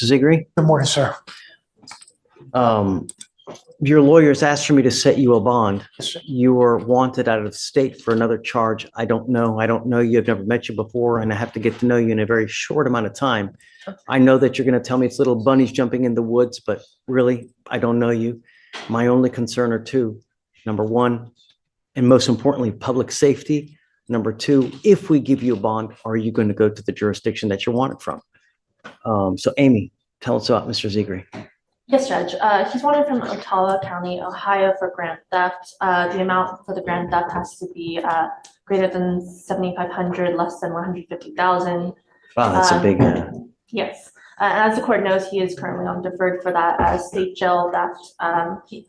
Mr. Ziggy. Good morning, sir. Your lawyers asked for me to set you a bond. You were wanted out of state for another charge. I don't know you. I've never met you before, and I have to get to know you in a very short amount of time. I know that you're going to tell me it's little bunnies jumping in the woods, but really, I don't know you. My only concern are two. Number one, and most importantly, public safety. Number two, if we give you a bond, are you going to go to the jurisdiction that you're wanted from? So Amy, tell us about Mr. Ziggy. Yes, Judge. He's wanted from Ottawa County, Ohio for grand theft. The amount for the grand theft has to be greater than $7,500, less than $150,000. Wow, that's a big. Yes. As the court knows, he is currently on deferred for that state jail theft.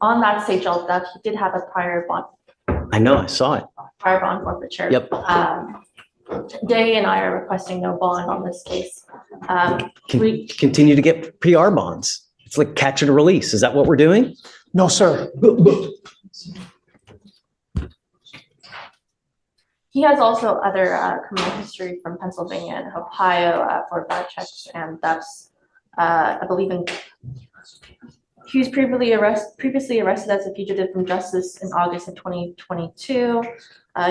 On that state jail theft, he did have a prior bond. I know, I saw it. Prior bond forfeiture. Yep. Day and I are requesting no bond on this case. We continue to get PR bonds. It's like catch and release. Is that what we're doing? No, sir. He has also other criminal history from Pennsylvania and Ohio for bad checks and thefts. I believe he was previously arrested as a fugitive from justice in August of 2022.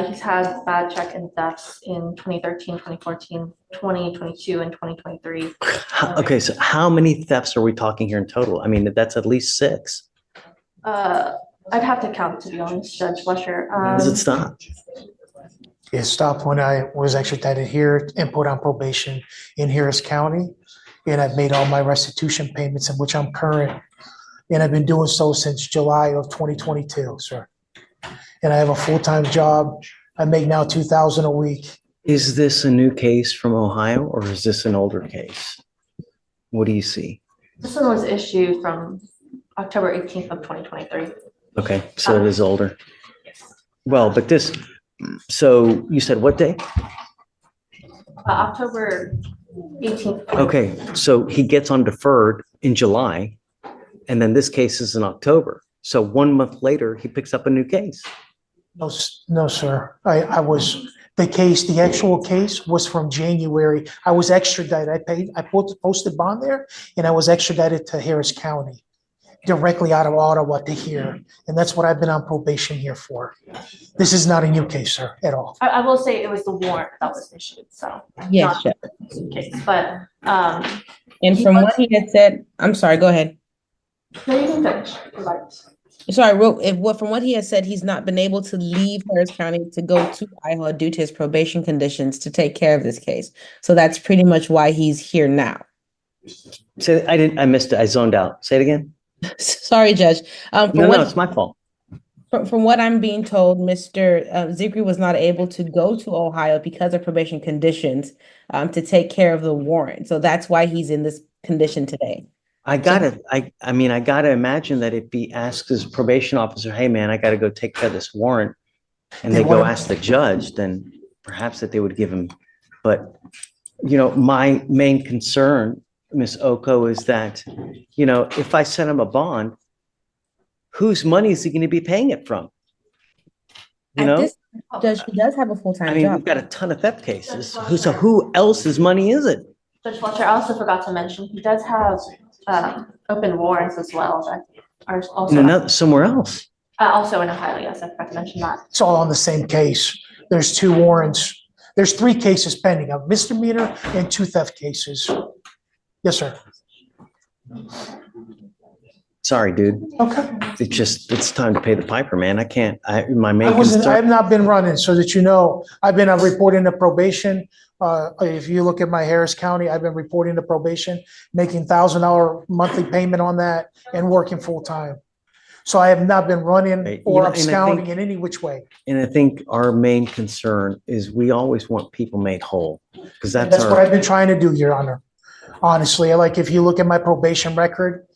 He's had bad check and thefts in 2013, 2014, 2022, and 2023. Okay, so how many thefts are we talking here in total? I mean, that's at least 6. I'd have to count, to be honest, Judge Fleischer. Does it stop? It stopped when I was extradited here and put on probation in Harris County. And I've made all my restitution payments, in which I'm current. And I've been doing so since July of 2022, sir. And I have a full-time job. I make now $2,000 a week. Is this a new case from Ohio or is this an older case? What do you see? This one was issued from October 18th of 2023. Okay, so it is older. Yes. Well, but this, so you said what day? October 18th. Okay, so he gets on deferred in July, and then this case is in October. So 1 month later, he picks up a new case. No, sir. The actual case was from January. I was extradited. I posted bond there, and I was extradited to Harris County, directly out of Ottawa to here. And that's what I've been on probation here for. This is not a new case, sir, at all. I will say it was the warrant that was issued, so. Yes, not the case, but, and from what he had said, I'm sorry, go ahead. no, you can finish. Sorry, from what he has said, he's not been able to leave Harris County to go to Iowa due to his probation conditions to take care of this case. So that's pretty much why he's here now. So I missed it. I zoned out. Say it again. Sorry, Judge. No, it's my fault. From what I'm being told, Mr. Ziggy was not able to go to Ohio because of probation conditions to take care of the warrant. So that's why he's in this condition today. I gotta imagine that if he asks his probation officer, hey man, I gotta go take care of this warrant, and they go ask the judge, then perhaps that they would give him. But, my main concern, Ms. Oko, is that, if I send him a bond, whose money is he going to be paying it from? This judge, he does have a full-time job. We've got a ton of theft cases. So who else's money is it? Judge Fletcher, I also forgot to mention, he does have open warrants as well that are also. Somewhere else. Also in Ohio, yes, I forgot to mention that. It's all on the same case. There's 2 warrants. There's 3 cases pending, a misdemeanor and 2 theft cases. Yes, sir. Sorry, dude. Okay. It's time to pay the piper, man. I can't, I have not been running, so that you know. I've been reporting to probation. If you look at my Harris County, I've been reporting to probation, making $1,000 monthly payment on that and working full time. So I have not been running or absconding in any which way. And I think our main concern is we always want people made whole, because That's what I've been trying to do, Your Honor. Honestly, like if you look at my probation record.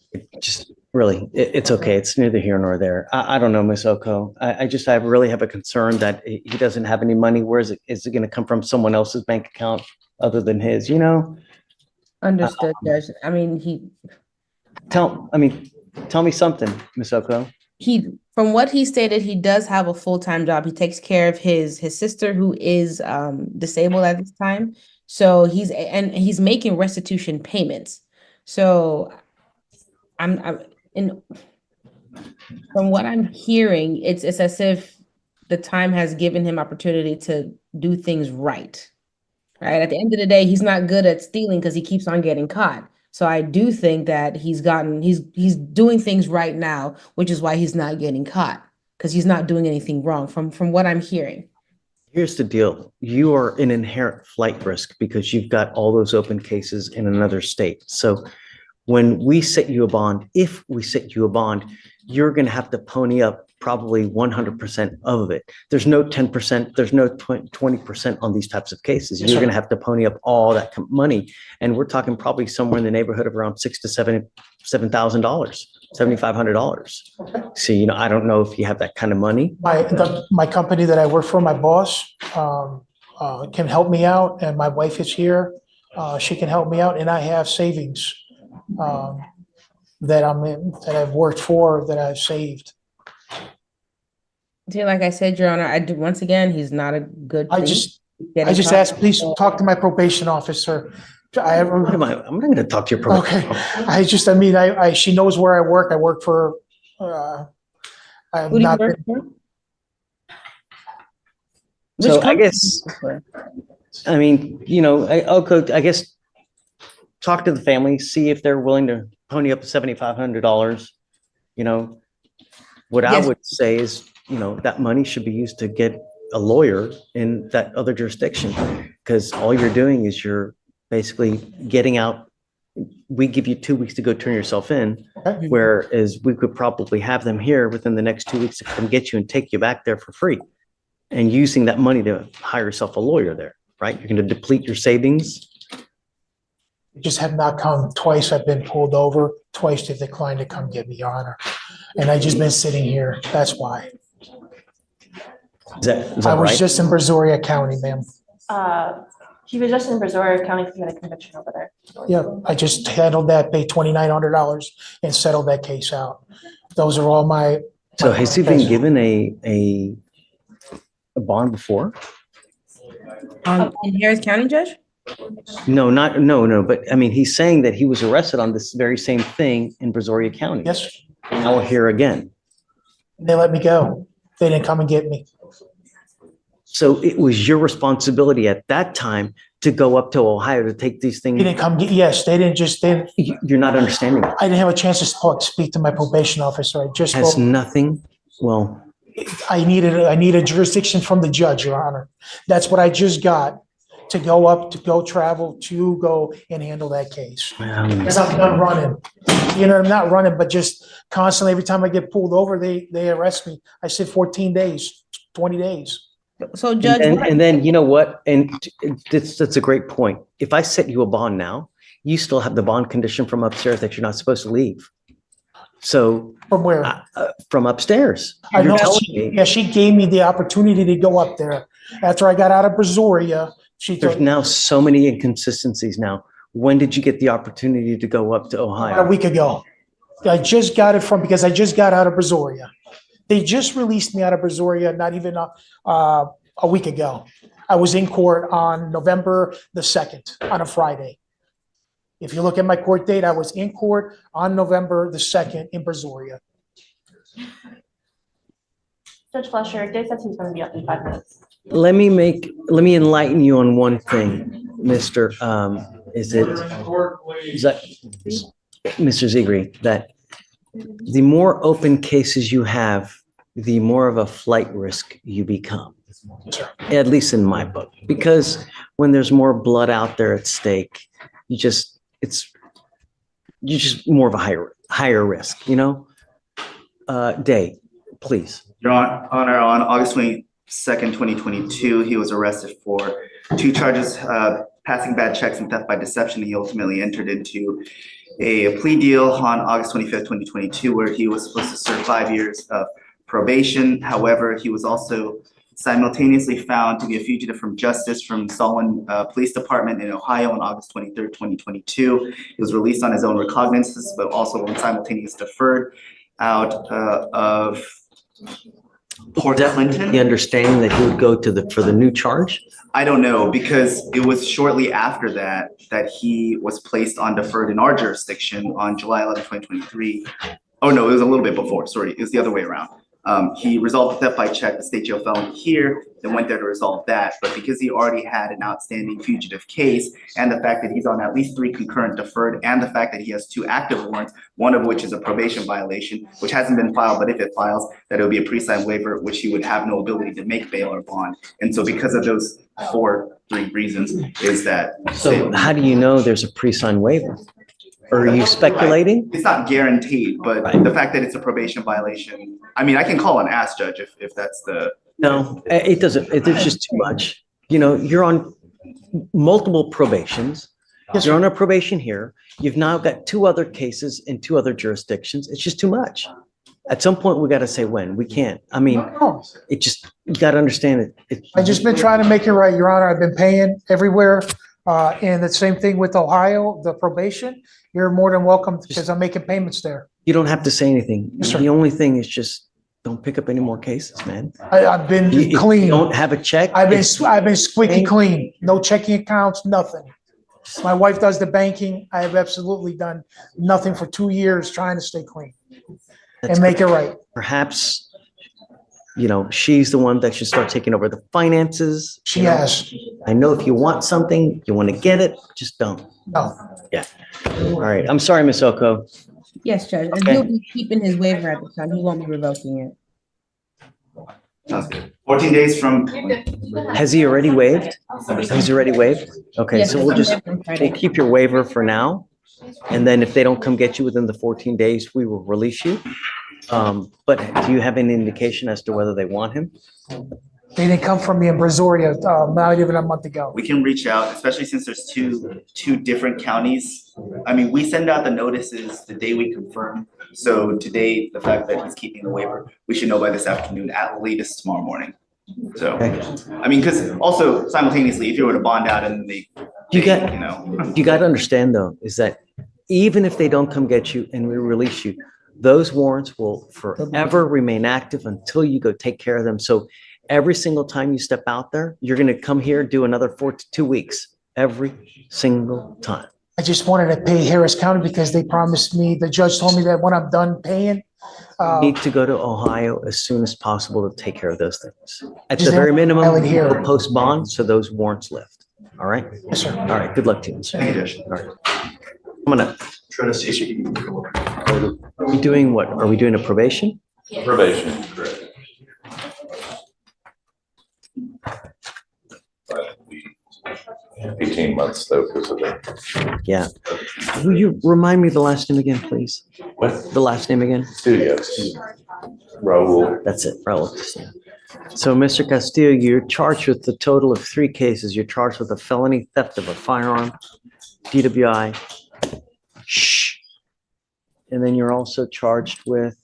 Just really, it's okay. It's neither here nor there. I don't know, Ms. Oko. I really have a concern that he doesn't have any money. Where is it going to come from? Someone else's bank account other than his, Understood, Judge. I mean, tell me something, Ms. Oko. From what he stated, he does have a full-time job. He takes care of his sister who is disabled at this time. So he's making restitution payments. So I'm in from what I'm hearing, it's as if the time has given him opportunity to do things right. Right. At the end of the day, he's not good at stealing because he keeps on getting caught. So I do think that he's doing things right now, which is why he's not getting caught because he's not doing anything wrong from what I'm hearing. Here's the deal. You are an inherent flight risk because you've got all those open cases in another state. So when we set you a bond, if we set you a bond, you're going to have to pony up probably 100% of it. There's no 10%, there's no 20% on these types of cases. Yes, You're sir. going to have to pony up all that money. And we're talking probably somewhere in the neighborhood of around $7,000, $7,500. So, I don't know if you have that kind of money. My company that I work for, my boss, can help me out, and my wife is here. She can help me out, and I have savings that I've worked for, that I've saved. See, like I said, Your Honor, once again, he's not a good I thief. just asked, please talk to my probation officer. I'm not going to talk to your probation. Okay, she knows where I work. I work for, I've Who do you not work been, for? So Which I company guess, do you work for? I'll go, I guess, talk to the family, see if they're willing to pony up $7,500. What I Yes. would say is, that money should be used to get a lawyer in that other jurisdiction, because all you're doing is you're basically getting out. We give you 2 weeks to go turn yourself in, Okay. whereas we could probably have them here within the next 2 weeks to come get you and take you back there for free, and using that money to hire yourself a lawyer there, right? You're going to deplete your savings. just have not come. Twice I've been pulled over, twice they declined to come get me, Your Honor. And I just been sitting here, that's why. Is that I was right? just in Brazoria County, ma'am. He was just in Brazoria County because he had a conviction over there. Yeah, I just handled that, paid $2,900 and settled that case out. Those are all my. So has he been given a bond before? In Harris County, Judge? No, but I mean, he's saying that he was arrested on this very same thing in Brazoria County. Yes, Now we're here again. they let me go. They didn't come and get me. So it was your responsibility at that time to go up to Ohio to take these They things. didn't come get, yes, they didn't just, You're not understanding. It I didn't have a chance to speak to my probation officer. I just has spoke. nothing. Well, I need a jurisdiction from the judge, Your Honor. That's what I just got to travel to go and handle that case. Because I'm done running. I'm not running, but just constantly, every time I get pulled over, they arrest me. I sit 14 days, 20 days. So Judge, and then you know what? And that's a great point. If I set you a bond now, you still have the bond condition from upstairs that you're not supposed to leave. So From where? from upstairs. I You're know, telling she me gave me the opportunity to go up there. After I got out of Brazoria, she there's told now so many inconsistencies now. When did you get the opportunity to go up to about a Ohio? week ago. I just got it because I just got out of Brazoria. They just released me out of Brazoria, not even a week ago. I was in court on November the 2nd, on a Friday. If you look at my court date, I was in court on November the 2nd in Brazoria. Judge Fleischer, Dave says he's going to be up in 5 minutes. Let me enlighten you on one thing, Mr. Mr. Ziggy, that the more open cases you have, the more of a flight risk you become, at least in my book, because when there's more blood out there at stake, you're just more of a higher risk, Day, please. Your Honor, on August 22nd, 2022, he was arrested for 2 charges, passing bad checks and theft by deception. He ultimately entered into a plea deal on August 25th, 2022, where he was supposed to serve 5 years of probation. However, he was also simultaneously found to be a fugitive from justice from Solon Police Department in Ohio on August 23rd, 2022. He was released on his own recognizance, but also on simultaneous deferred out of Port The Clinton? understanding that he would go to for the new charge? I don't know, because it was shortly after that he was placed on deferred in our jurisdiction on July 11, 2023. Oh, no, it was a little bit before, sorry, it was the other way around. He resolved the theft by check, the state jail felony here, then went there to resolve that. But because he already had an outstanding fugitive case, and the fact that he's on at least 3 concurrent deferred, and the fact that he has 2 active warrants, one of which is a probation violation, which hasn't been filed, but if it files, that it would be a pre-signed waiver, which he would have no ability to make bail or bond. And so because of those 3 reasons is that. So how do you know there's a pre-signed waiver? Or are you speculating? It's not guaranteed, but Right. the fact that it's a probation violation, I mean, I can call and ask Judge if that's the. No, it doesn't. It's just too much. You know, you're on multiple probations. Yes, You're sir. on a probation here. You've now got 2 other cases in 2 other jurisdictions. It's just too much. At some point, we got to say when. We can't. I mean, No, it just, you got to understand it. I just been trying to make it right, Your Honor. I've been paying everywhere. And the same thing with Ohio, the probation. You're more than welcome because I'm making payments there. You don't have to say anything. Yes, sir. The only thing is just don't pick up any more cases, man. I've been If you clean. don't have a check. I've been squeaky clean. No checking accounts, nothing. My wife does the banking. I have absolutely done nothing for 2 years trying to stay clean and make it right. Perhaps, you know, she's the one that should start taking over the finances. She you know? has. I know if you want something, you want to get it, just don't. No. All right. I'm sorry, Ms. Oko. Yes, Judge, and Okay. he'll be keeping his waiver at the time. He won't be revoking it. Sounds good. 14 days from. Has he already waived? He's already waived? Okay, Yes, so we'll it's just, on Friday. we'll keep your waiver for now. And then if they don't come get you within the 14 days, we will release you. But do you have any indication as to whether they want him? They didn't come from me in Brazoria, not even a month ago. We can reach out, especially since there's two different counties. I mean, we send out the notices the day we confirm. So today, the fact that he's keeping the waiver, we should know by this afternoon, at latest tomorrow morning. So, Okay. I mean, because also simultaneously, if you were to bond out and You got- you know. You got to understand though, is that even if they don't come get you and we release you, those warrants will forever remain active until you go take care of them. So every single time you step out there, you're going to come here, do another 4 to 2 weeks, every single time. I just wanted to pay Harris County because they promised me, the judge told me that when I'm done paying, Need to go to Ohio as soon as possible to take care of those things. At Just the very minimum, file it here. we'll post bond so those warrants lift. All right? yes, sir. All right, good luck to you. Thank you, Judge. All right. I'm gonna, Trying to see if you can. are we doing what? Are we doing a probation? Probation, correct. 18 months though, because of the. Yeah. Will you remind me the last name again, please? What? The last name again? Studios. Raul. That's it, Raul Castillo. So, Mr. Castillo, you're charged with the total of 3 cases. You're charged with a felony theft of a firearm, DWI. Shh. And then you're also charged with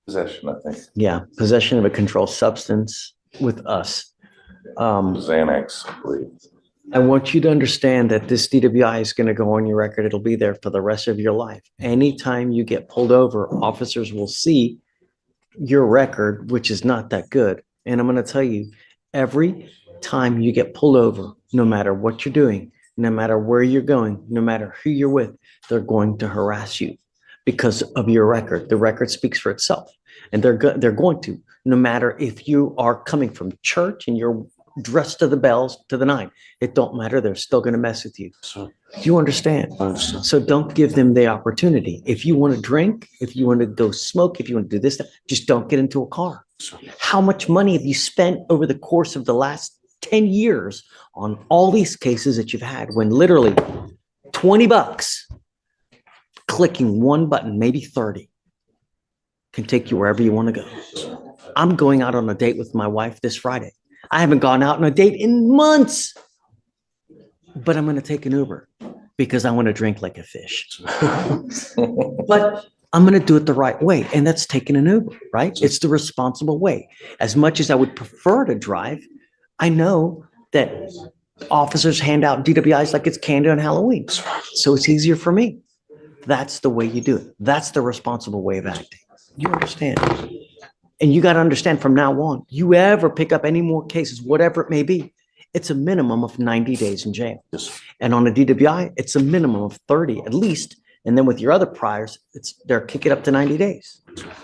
Possession, I think. yeah, possession of a controlled substance with us. Xanax, I believe. I want you to understand that this DWI is going to go on your record. It'll be there for the rest of your life. Anytime you get pulled over, officers will see your record, which is not that good. And I'm going to tell you, every time you get pulled over, no matter what you're doing, no matter where you're going, no matter who you're with, they're going to harass you because of your record. The record speaks for itself. And they're going to, no matter if you are coming from church and you're dressed to the bells to the 9, it don't matter. They're still going to mess with you. So, Do you understand? I understand. So don't give them the opportunity. If you want to drink, if you want to go smoke, if you want to do this, just don't get into a car. How much money have you spent over the course of the last 10 years on all these cases that you've had when literally $20 clicking one button, maybe 30, can take you wherever you want to go? I'm going out on a date with my wife this Friday. I haven't gone out on a date in months, but I'm going to take an Uber because I want to drink like a fish. But I'm going to do it the right way. And that's taking an Uber, right? It's the responsible way. As much as I would prefer to drive, I know that officers hand out DWIs like it's candy on Halloween. So it's easier for me. That's the way you do it. That's the responsible way of acting. You understand? And you got to understand from now on, you ever pick up any more cases, whatever it may be, it's a minimum of 90 days in jail. Yes. And on a DWI, it's a minimum of 30 at least. And then with your other priors, they're kicking up to 90 days.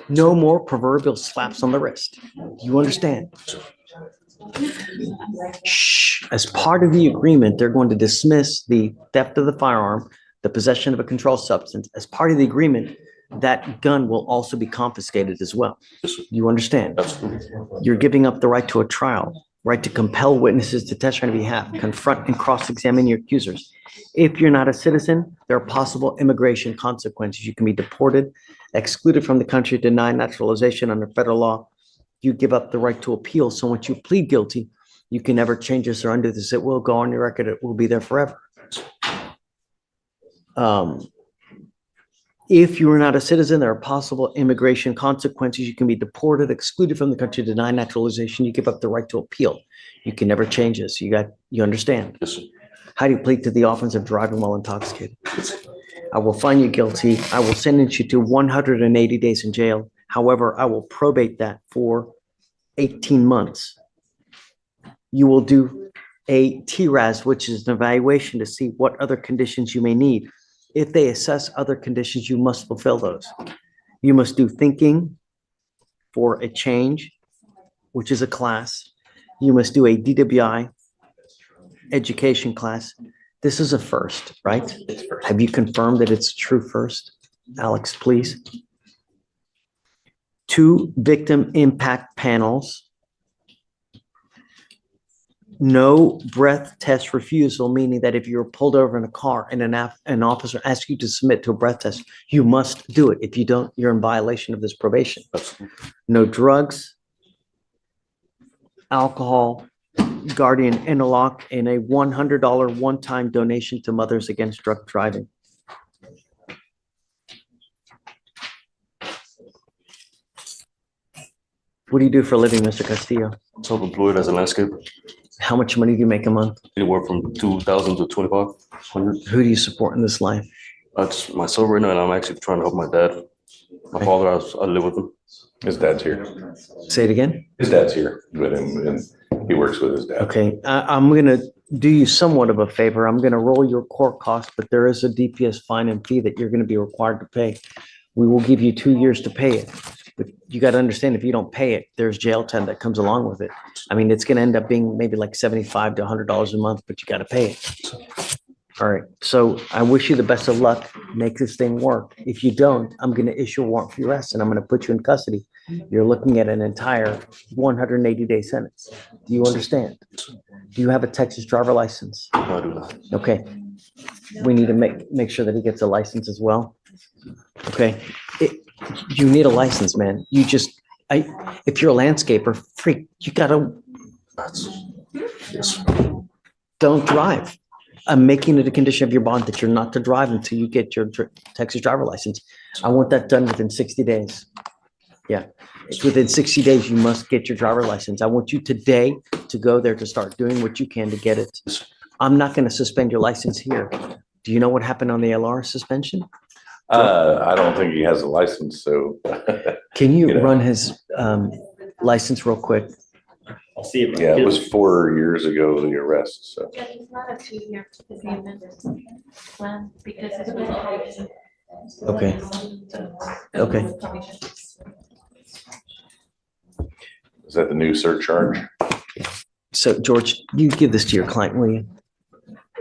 No more proverbial slaps on the wrist. You understand? Shh. As part of the agreement, they're going to dismiss the theft of the firearm, the possession of a controlled substance. As part of the agreement, that gun will also be confiscated as well. Yes, sir. You understand? Absolutely. You're giving up the right to a trial, right to compel witnesses to testify on your behalf, confront and cross-examine your accusers. If you're not a citizen, there are possible immigration consequences. You can be deported, excluded from the country, denied naturalization under federal law. You give up the right to appeal. So once you plead guilty, you can never change this or undo this. It will go on your record. It will be there forever. If you are not a citizen, there are possible immigration consequences. You can be deported, excluded from the country, denied naturalization. You give up the right to appeal. You can never change this. You understand? Yes, sir. How do you plead to the offense of driving while intoxicated? I will find you guilty. I will sentence you to 180 days in jail. However, I will probate that for 18 months. You will do a TRAS, which is an evaluation to see what other conditions you may need. If they assess other conditions, you must fulfill those. You must do thinking for a change, which is a class. You must do a DWI education class. This is a first, right? Have you confirmed that it's true first? Alex, please. 2 victim impact panels. No breath test refusal, meaning that if you're pulled over in a car and an officer asks you to submit to a breath test, you must do it. If you don't, you're in violation of this probation. Absolutely. No drugs, alcohol, guardian interlock, and a $100 one-time donation to Mothers Against Drug Driving. What do you do for a living, Mr. Castillo? Self-employed as a landscaper. How much money do you make a month? Anywhere from 2,000 to 2,500. Who do you support in this life? That's myself right now, and I'm actually trying to help my dad. My father, I live with him. His dad's here. Say it again. His dad's here with him and he works with his dad. Okay, I'm gonna do you somewhat of a favor. I'm gonna roll your court costs, but there is a DPS fine and fee that you're gonna be required to pay. We will give you 2 years to pay it. But you got to understand, if you don't pay it, there's jail time that comes along with it. I mean, it's going to end up being maybe like $75 to $100 a month, but you got to pay it. All right. So I wish you the best of luck. Make this thing work. If you don't, I'm going to issue a warrant for your arrest and I'm going to put you in custody. You're looking at an entire 180-day sentence. Do you understand? Do you have a Texas driver license? No, I do not. Okay. We need to make sure that he gets a license as well. Okay. You need a license, man. If you're a landscaper, freak, you gotta, Yes. don't drive. I'm making it a condition of your bond that you're not to drive until you get your Texas driver license. I want that done within 60 days. Yeah, it's within 60 days, you must get your driver license. I want you today to go there to start doing what you can to get it. I'm not gonna suspend your license here. Do you know what happened on the LR suspension? I don't think he has a license, so. Can you You know. run his license real quick? I'll see if. Yeah, it was 4 years ago, the arrest, so. Yeah, it's not a 2-year agreement plan because it's been. Okay. Okay. Is that the new surcharge? So George, you give this to your client, will you?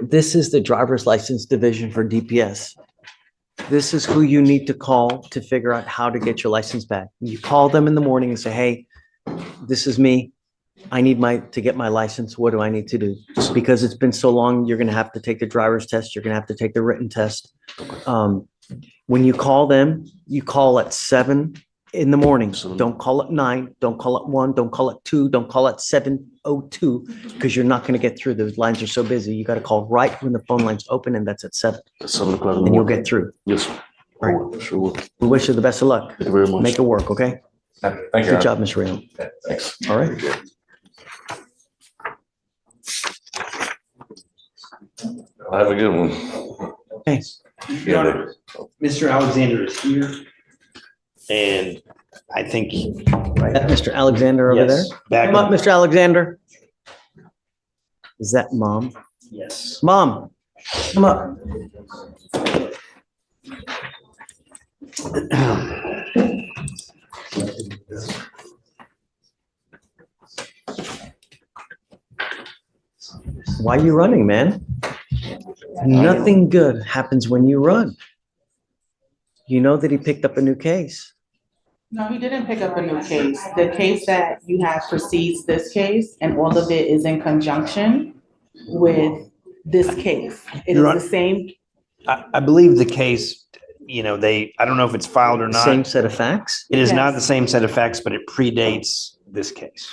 This is the driver's license division for DPS. This is who you need to call to figure out how to get your license back. You call them in the morning and say, hey, this is me. I need to get my license. What do I need to do? Because it's been so long, you're going to have to take the driver's test. You're going to have to take the written test. When you call them, you call at 7 in the morning. Don't call at 9. Don't call at 1. Don't call at 2. Don't call at 7:02 because you're not going to get through. Those lines are so busy. You got to call right when the phone line's open, and that's at 7. At 7 o'clock in the And you'll morning. get through. Yes, sir. I will, sure will. We wish you the best of luck. Thank you very much. Make it work, okay? Thank you. Good job, Mr. Rio. Thanks. All right. Have a good one. Okay. Yeah, Mr. Alexander is here. And I think. That Mr. Alexander over there? Yes, back Come up, up. Mr. Alexander. Is that mom? Yes. Mom, come up. Why are you running, man? Nothing good happens when you run. You know that he picked up a new case. No, he didn't pick up a new case. The case that you have precedes this case, and all of it is in conjunction with this case. It is You're the same, I believe the case, I don't know if it's filed or not. Same set of facts? It is not Yes. the same set of facts, but it predates this case.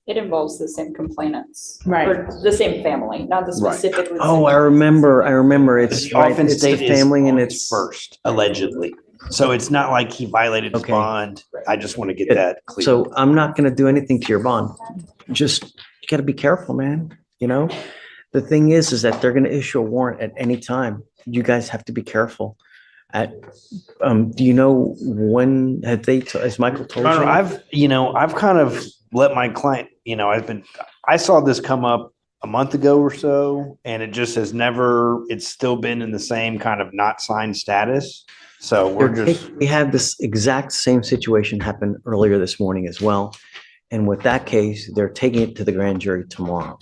It involves the same complainants. Right. Or the same family, not the Right. specifically. the Oh, same I remember. It's The right, offense it's the date is family and August it's. first, allegedly. So it's not like he violated his Okay. bond. I just want to get that clear. So I'm not gonna do anything to your bond. Just, you gotta be careful, man, you know? The thing is that they're gonna issue a warrant at any time. You guys have to be careful. Do you know when, has Michael told Your Honor, you? I've kind of let my client, I saw this come up a month ago or so, and it just has never, it's still been in the same kind of not signed status. So we're just, We had this exact same situation happen earlier this morning as well. And with that case, they're taking it to the grand jury tomorrow.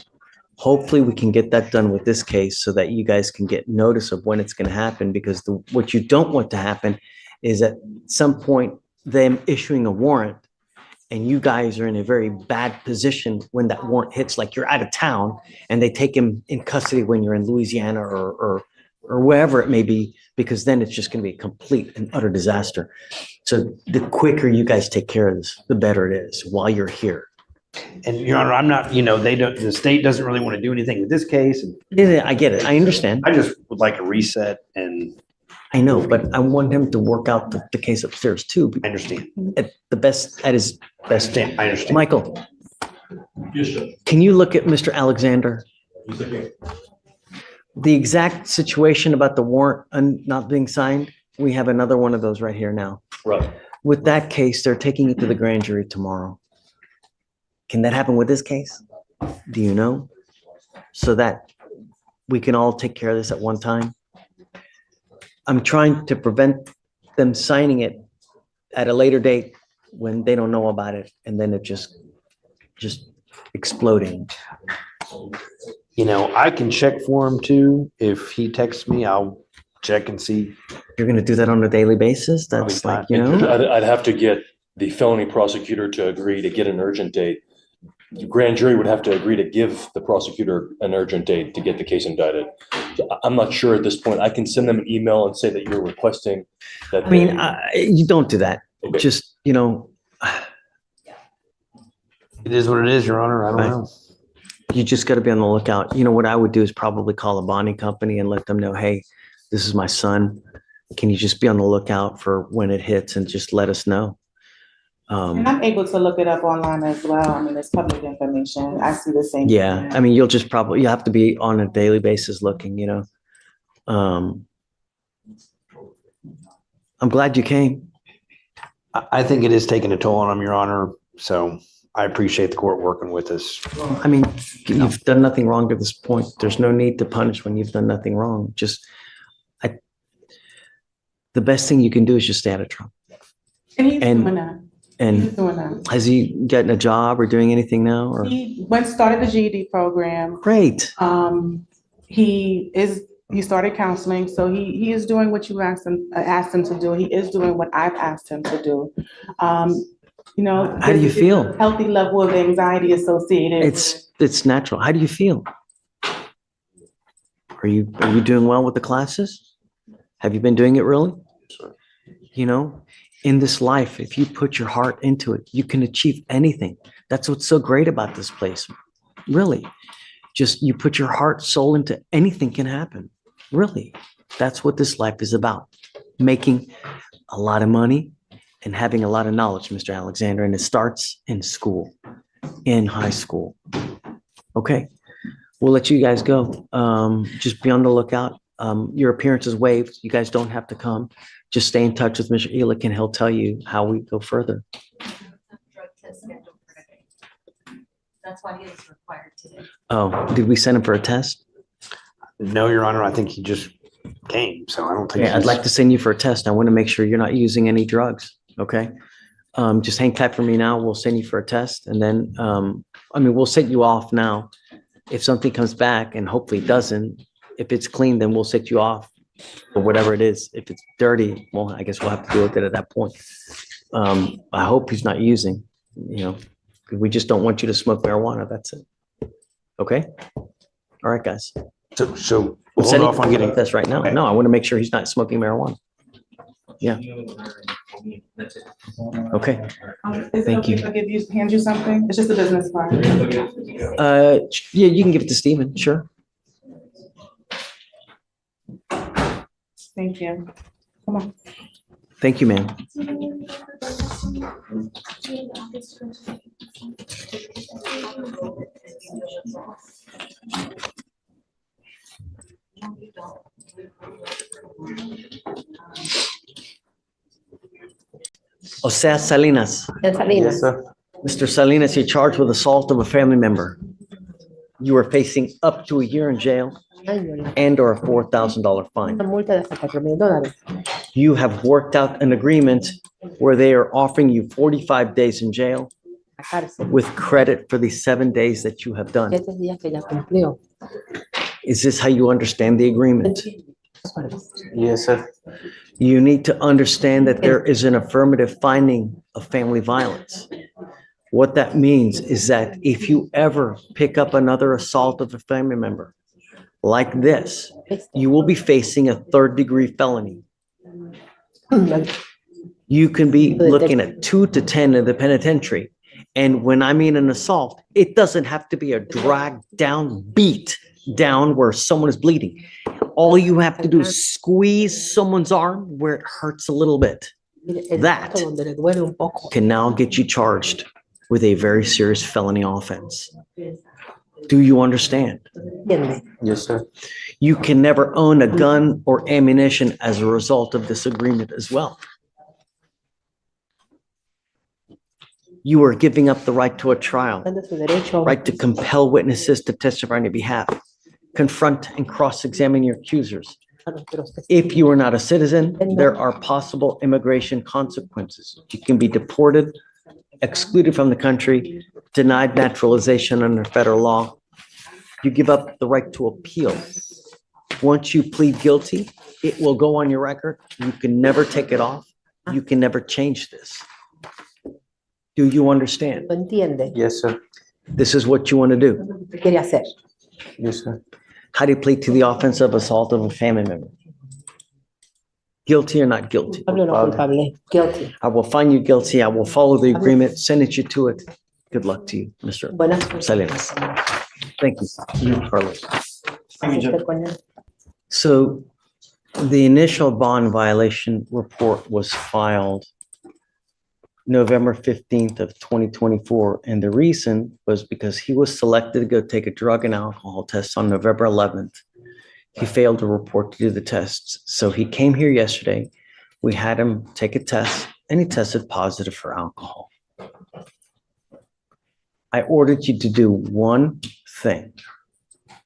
Hopefully, we can get that done with this case so that you guys can get notice of when it's going to happen, because what you don't want to happen is at some point, them issuing a warrant and you guys are in a very bad position when that warrant hits, like you're out of town and they take him in custody when you're in Louisiana or wherever it may be, because then it's just going to be a complete and utter disaster. So the quicker you guys take care of this, the better it is while you're here. and Your Honor, I'm not, the state doesn't really want to do anything with this case. And Yeah, I get it. I understand. I just would like a reset, and I know, but I want him to work out the case upstairs too, I understand. at his best. I understand. Michael, Yes, sir. can you look at Mr. Alexander? The exact situation about the warrant not being signed, we have another one of those right here now. Right. With that case, they're taking it to the grand jury tomorrow. Can that happen with this case? Do you know? So that we can all take care of this at one time? I'm trying to prevent them signing it at a later date when they don't know about it, and then it just exploding. I can check for him too. If he texts me, I'll check and see. You're gonna do that on a daily basis? That's Probably like, not. I'd have to get the felony prosecutor to agree to get an urgent date. The grand jury would have to agree to give the prosecutor an urgent date to get the case indicted. So I'm not sure at this point. I can send them an email and say that you're requesting that. I mean, you don't do that. Okay. Just, It is what it is, Your Honor. I don't Right. know. you just gotta be on the lookout. You know, what I would do is probably call a bonding company and let them know, hey, this is my son. Can you just be on the lookout for when it hits and just let us know? and I'm able to look it up online as well. I mean, it's public information. I see the same. Yeah, thing. I mean, you have to be on a daily basis looking, I'm glad you came. I think it is taking a toll on him, Your Honor. So I appreciate the court working with us. I mean, you've done nothing wrong to this point. There's no need to punish when you've done nothing wrong. The best thing you can do is just stay out of trouble. And he's and- doing that. He's And doing that. has he gotten a job or doing anything now, or? He started the GED program. Great. He started counseling, so he is doing what you asked him to do. He is doing what I've asked him to do. How do you there's a feel? Healthy level of anxiety associated. It's natural. How do you feel? Are you doing well with the classes? Have you been doing it really? In this life, if you put your heart into it, you can achieve anything. That's what's so great about this place. Really. Just you put your heart, soul into anything can happen. Really. That's what this life is about. Making a lot of money and having a lot of knowledge, Mr. Alexander. And it starts in school, in high school. Okay. We'll let you guys go. Just be on the lookout. Your appearance is waived. You guys don't have to come. Just stay in touch with Mr. Elick and he'll tell you how we go further. Drug test scheduled for today. That's why he is required today. Oh, did we send him for a test? No, Your Honor, I think he just came, so I don't think. Yeah, I'd like to send you for a test. I want to make sure you're not using any drugs, okay? Just hang tight for me now. We'll send you for a test and then, we'll set you off now. If something comes back and hopefully it doesn't, if it's clean, then we'll set you off or whatever it is. If it's dirty, well, I guess we'll have to deal with it at that point. I hope he's not using, 'cause we just don't want you to smoke marijuana. That's it. Okay? All right, guys. So I'm hold setting off on getting this right now. Okay. No, I want to make sure he's not smoking marijuana. Yeah. Okay. Is it Thank okay you. if I hand you something? It's just a business card. Yeah, you can give it to Steven, sure. Thank you. Come on. Thank you, ma'am. Jose Selenas. Salinas. Mr. Salinas, you're charged with assault of a family member. You are facing up to a year in jail and or a $4,000 fine. Multa de hasta $4,000. You have worked out an agreement where they are offering you 45 days in jail with credit for the 7 days that you have done. 7 días que ya cumplió. Is this how you understand the agreement? Yes, sir. You need to understand that there is an affirmative finding of family violence. What that means is that if you ever pick up another assault of a family member like this, you will be facing a 3rd-degree felony. You can be looking at 2 to 10 in the penitentiary. And when I mean an assault, it doesn't have to be a drag down, beat down where someone is bleeding. All you have to do is squeeze someone's arm where it hurts a little bit. That can now get you charged with a very serious felony offense. Do you understand? Yes, sir. You can never own a gun or ammunition as a result of this agreement as well. You are giving up the right to a trial, right to compel witnesses to testify on your behalf, confront and cross-examine your accusers. If you are not a citizen, there are possible immigration consequences. You can be deported, excluded from the country, denied naturalization under federal law. You give up the right to appeal. Once you plead guilty, it will go on your record. You can never take it off. You can never change this. Do you understand? Yes, sir. This is what you want to do. Yes, sir. How do you plead to the offense of assault of a family member? Guilty or not guilty? Guilty. I will find you guilty. I will follow the agreement, sentence you to it. Good luck to you, Mr. Salinas. Thank you, Carlos. So the initial bond violation report was filed November 15th of 2024. And the reason was because he was selected to go take a drug and alcohol test on November 11th. He failed to report to do the tests. So he came here yesterday. We had him take a test and he tested positive for alcohol. I ordered you to do one thing.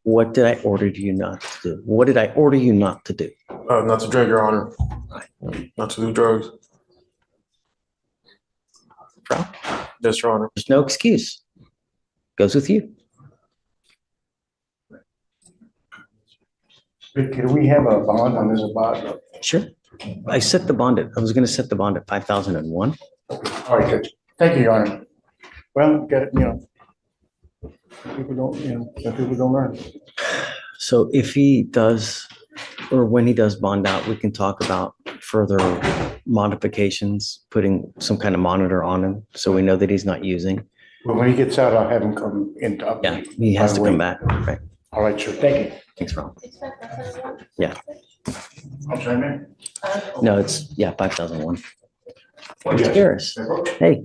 What did I order you not to do? What did I order you not to do? Not to drink, Your Honor. Not to do drugs. Yes, Your Honor. There's no excuse. Goes with you. Could we have a bond on this bond? Sure. I set the bond at, I was going to set the bond at 5,001. All right, good. Thank you, Your Honor. Well, people don't learn. So if he does, or when he does bond out, we can talk about further modifications, putting some kind of monitor on him so we know that he's not using. Well, when he gets out, I'll have him come in. Yeah, he has to come back. Right. All right, sure. Thank you. Thanks, Ron. Yeah. I'm sorry, man. No, it's, yeah, 5,001. Mr. Harris. Hey,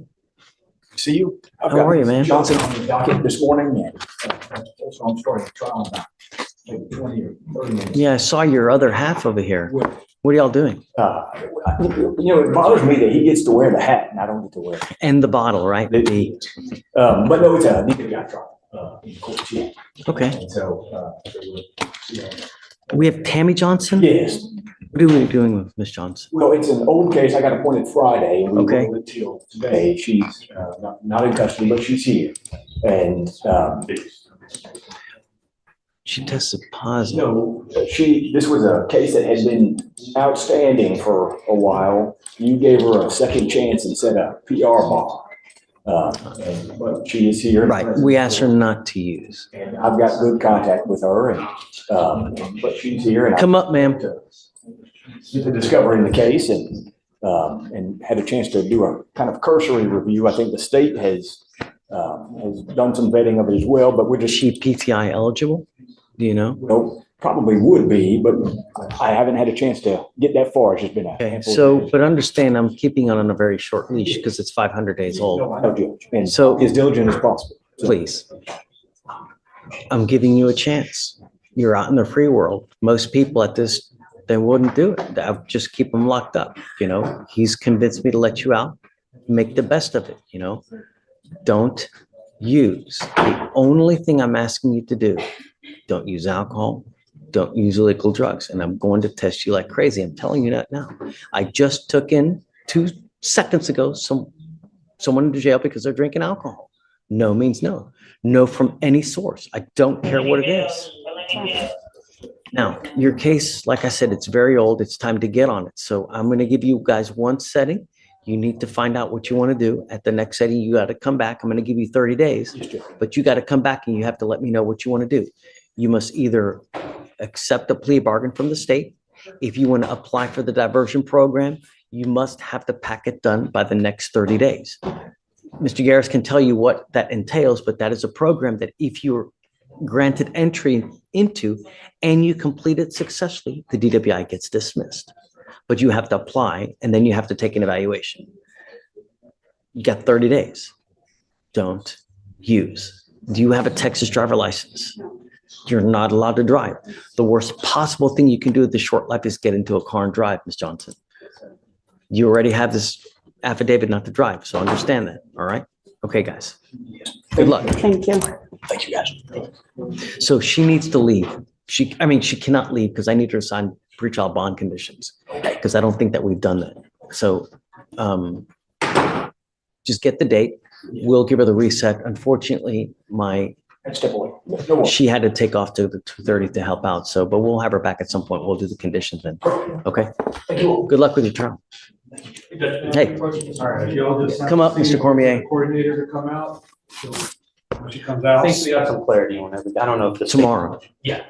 See you. how are you, man? Johnson on the docket this morning. So I'm starting the trial now. maybe 20 or 30 minutes. Yeah, I saw your other half over here. What are y'all doing? It bothers me that he gets to wear the hat and I don't get to wear it. And the bottle, right? But no, it's a neither guy trial in court too. Okay. And so, We have Tammy Johnson? yes. What are we doing with Miss Johnson? Well, it's an old case. I got appointed Friday and we Okay. rolled it till today. She's not in custody, but she's here. And She tested positive. no, this was a case that had been outstanding for a while. You gave her a second chance and set a PR bond. But she is here. Right, we asked her not to use. And I've got good contact with her and, but she's here and. Come up, ma'am. To discovering the case and had a chance to do a kind of cursory review. I think the state has done some vetting of it as well, but we're Is just, she PTI eligible? Do you know? well, probably would be, but I haven't had a chance to get that far. It's just been a Okay, handful of so, days. but understand I'm keeping it on a very short leash because it's 500 days No, old. I know, Judge, and So- as diligent as possible. So- Please. I'm giving you a chance. You're out in the free world. Most people at this, they wouldn't do it. I would just keep them locked up, you know? He's convinced me to let you out. Make the best of it, you know? Don't use. The only thing I'm asking you to do, don't use alcohol, don't use illegal drugs, and I'm going to test you like crazy. I'm telling you that now. I just took in 2 seconds ago, someone into jail because they're drinking alcohol. No means no. No from any source. I don't care what it is. Now, your case, like I said, it's very old. It's time to get on it. So I'm going to give you guys one setting. You need to find out what you want to do. At the next setting, you got to come back. I'm going to give you 30 days, but you got to come back and you have to let me know what you want to do. You must either accept a plea bargain from the state. If you want to apply for the diversion program, you must have the packet done by the next 30 days. Mr. Garris can tell you what that entails, but that is a program that if you're granted entry into and you complete it successfully, the DWI gets dismissed. But you have to apply and then you have to take an evaluation. You got 30 days. Don't use. Do you have a Texas driver license? You're not allowed to drive. The worst possible thing you can do with this short life is get into a car and drive, Ms. Johnson. You already have this affidavit not to drive, so understand that, all right? Okay, guys. Good luck. Thank you. Thank you, guys. So she needs to leave. She cannot leave because I need her to sign pretrial bond conditions because I don't think that we've done that. So just get the date. We'll give her the reset. Unfortunately, Step away. No more. she had to take off to the 2:30 to help out. So, but we'll have her back at some point. We'll do the conditions then. Okay? Thank you. Good luck with your trial. Hey. All right, y'all just. Come up, Mr. Cormier. Coordinator to come out. So when she comes out. I think we got some clarity whenever, I don't know if the. Tomorrow. Yeah.